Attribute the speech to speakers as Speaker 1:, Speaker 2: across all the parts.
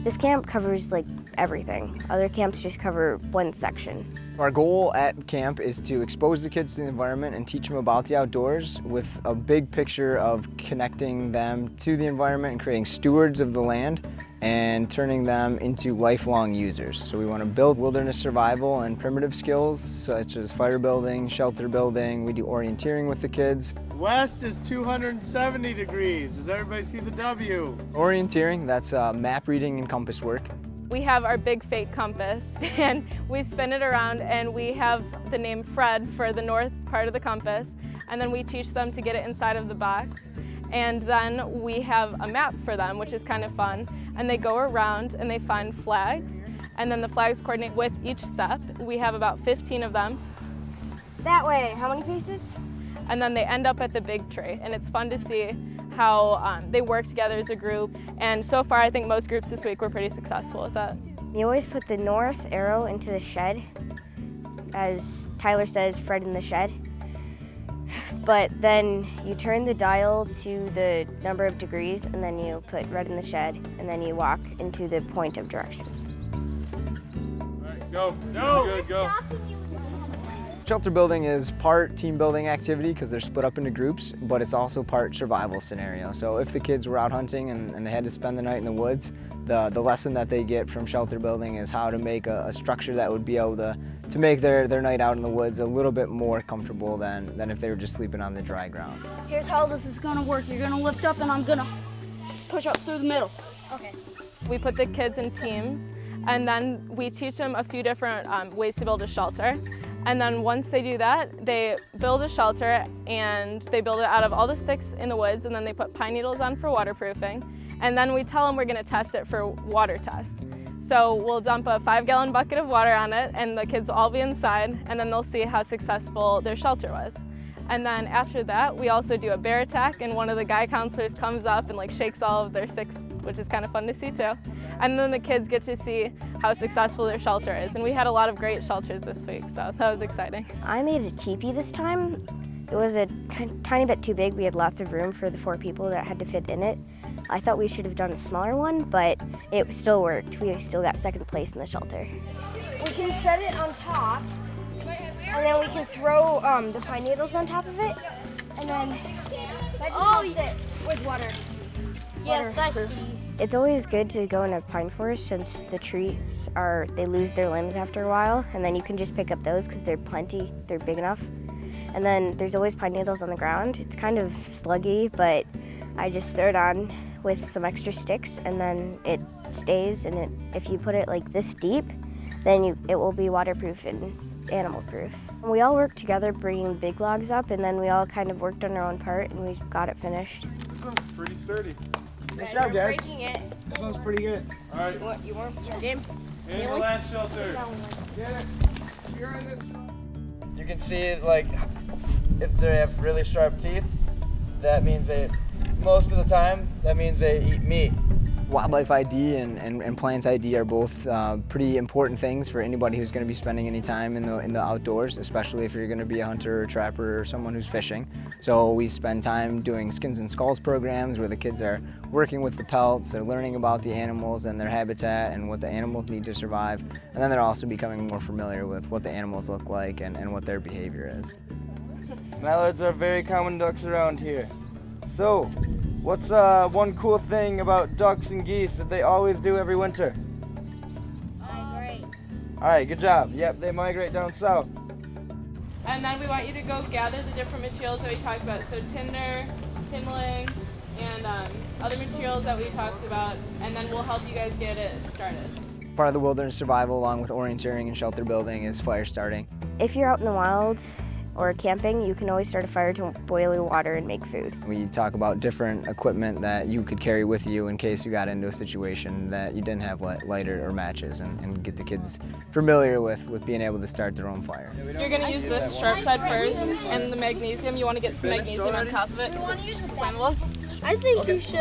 Speaker 1: This camp covers like everything. Other camps just cover one section.
Speaker 2: Our goal at camp is to expose the kids to the environment and teach them about the outdoors with a big picture of connecting them to the environment and creating stewards of the land and turning them into lifelong users. So we want to build wilderness survival and primitive skills such as fire building, shelter building. We do orienteering with the kids.
Speaker 3: West is 270 degrees. Does everybody see the W?
Speaker 2: Orienteering, that's map reading and compass work.
Speaker 4: We have our big fake compass and we spin it around and we have the name Fred for the north part of the compass, and then we teach them to get it inside of the box. And then we have a map for them, which is kind of fun. And they go around and they find flags, and then the flags coordinate with each step. We have about 15 of them.
Speaker 1: That way, how many paces?
Speaker 4: And then they end up at the big tree, and it's fun to see how they work together as a group. And so far, I think most groups this week were pretty successful with that.
Speaker 1: You always put the north arrow into the shed. As Tyler says, Fred in the shed. But then you turn the dial to the number of degrees, and then you put red in the shed, and then you walk into the point of direction.
Speaker 3: All right, go. No. Good, go.
Speaker 2: Shelter building is part team building activity because they're split up into groups, but it's also part survival scenario. So if the kids were out hunting and they had to spend the night in the woods, the lesson that they get from shelter building is how to make a structure that would be able to make their night out in the woods a little bit more comfortable than if they were just sleeping on the dry ground.
Speaker 5: Here's how this is gonna work. You're gonna lift up and I'm gonna push up through the middle.
Speaker 1: Okay.
Speaker 4: We put the kids in teams, and then we teach them a few different ways to build a shelter. And then once they do that, they build a shelter, and they build it out of all the sticks in the woods, and then they put pine needles on for waterproofing. And then we tell them we're gonna test it for water test. So we'll dump a 5-gallon bucket of water on it, and the kids will all be inside, and then they'll see how successful their shelter was. And then after that, we also do a bear attack, and one of the guy counselors comes up and like shakes all of their sticks, which is kind of fun to see too. And then the kids get to see how successful their shelter is. And we had a lot of great shelters this week, so that was exciting.
Speaker 1: I made a teepee this time. It was a tiny bit too big. We had lots of room for the 4 people that had to fit in it. I thought we should have done a smaller one, but it still worked. We still got second place in the shelter.
Speaker 5: We can set it on top, and then we can throw the pine needles on top of it, and then that just helps it with water. Yes, I see.
Speaker 1: It's always good to go in a pine forest since the trees they lose their limbs after a while, and then you can just pick up those because they're big enough. And then there's always pine needles on the ground. It's kind of sluggy, but I just throw it on with some extra sticks, and then it stays, and if you put it like this deep, then it will be waterproof and animal proof. We all worked together bringing big logs up, and then we all kind of worked on our own part, and we got it finished.
Speaker 3: This one's pretty sturdy.
Speaker 6: Nice job, guys.
Speaker 5: Breaking it.
Speaker 6: This one's pretty good.
Speaker 3: All right.
Speaker 5: You want game?
Speaker 3: In the last shelter.
Speaker 6: Get it. You're in this.
Speaker 7: You can see like if they have really sharp teeth, that means most of the time, that means they eat meat.
Speaker 2: Wildlife ID and plants ID are both pretty important things for anybody who's going to be spending any time in the outdoors, especially if you're going to be a hunter or trapper or someone who's fishing. So we spend time doing skins and skulls programs where the kids are working with the pelts, they're learning about the animals and their habitat and what the animals need to survive, and then they're also becoming more familiar with what the animals look like and what their behavior is.
Speaker 7: Mallards are very common ducks around here. So, what's one cool thing about ducks and geese that they always do every winter?
Speaker 5: Migrate.
Speaker 7: All right, good job. Yep, they migrate down south.
Speaker 4: And then we want you to go gather the different materials that we talked about. So tinder, kindling, and other materials that we talked about, and then we'll help you guys get it started.
Speaker 2: Part of the wilderness survival along with orienteering and shelter building is fire starting.
Speaker 1: If you're out in the wild or camping, you can always start a fire to boil water and make food.
Speaker 2: We talk about different equipment that you could carry with you in case you got into a situation that you didn't have lighter or matches, and get the kids familiar with being able to start their own fire.
Speaker 4: You're going to use this sharp side first, and the magnesium, you want to get some magnesium on top of it because it's flammable.
Speaker 5: I think you should.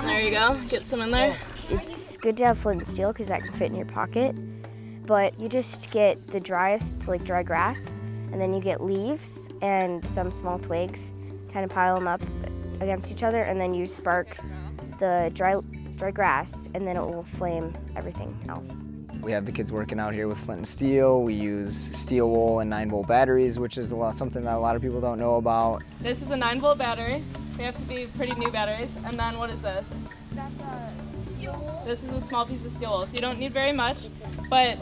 Speaker 4: There you go, get some in there.
Speaker 1: It's good to have flint and steel because that can fit in your pocket, but you just get the driest, like dry grass, and then you get leaves and some small twigs, kind of pile them up against each other, and then you spark the dry dry grass, and then it will flame everything else.
Speaker 2: We have the kids working out here with flint and steel. We use steel wool and 9-volt batteries, which is something that a lot of people don't know about.
Speaker 4: This is a 9-volt battery. They have to be pretty new batteries. And then what is this?
Speaker 5: That's steel wool.
Speaker 4: This is a small piece of steel wool, so you don't need very much. But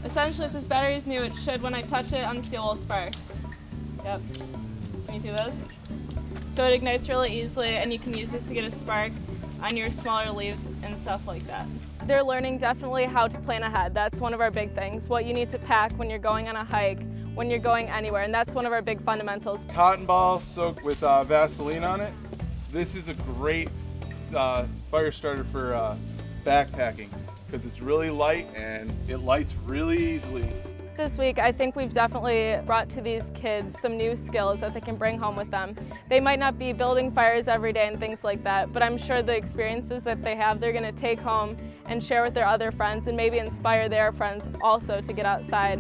Speaker 4: essentially, if this battery is new, it should, when I touch it on the steel wool, spark. Yep. Can you see those? So it ignites really easily, and you can use this to get a spark on your smaller leaves and stuff like that. They're learning definitely how to plan ahead. That's one of our big things. What you need to pack when you're going on a hike, when you're going anywhere, and that's one of our big fundamentals.
Speaker 3: Cotton ball soaked with Vaseline on it. This is a great fire starter for backpacking because it's really light and it lights really easily.
Speaker 4: This week, I think we've definitely brought to these kids some new skills that they can bring home with them. They might not be building fires every day and things like that, but I'm sure the experiences that they have, they're going to take home and share with their other friends and maybe inspire their friends also to get outside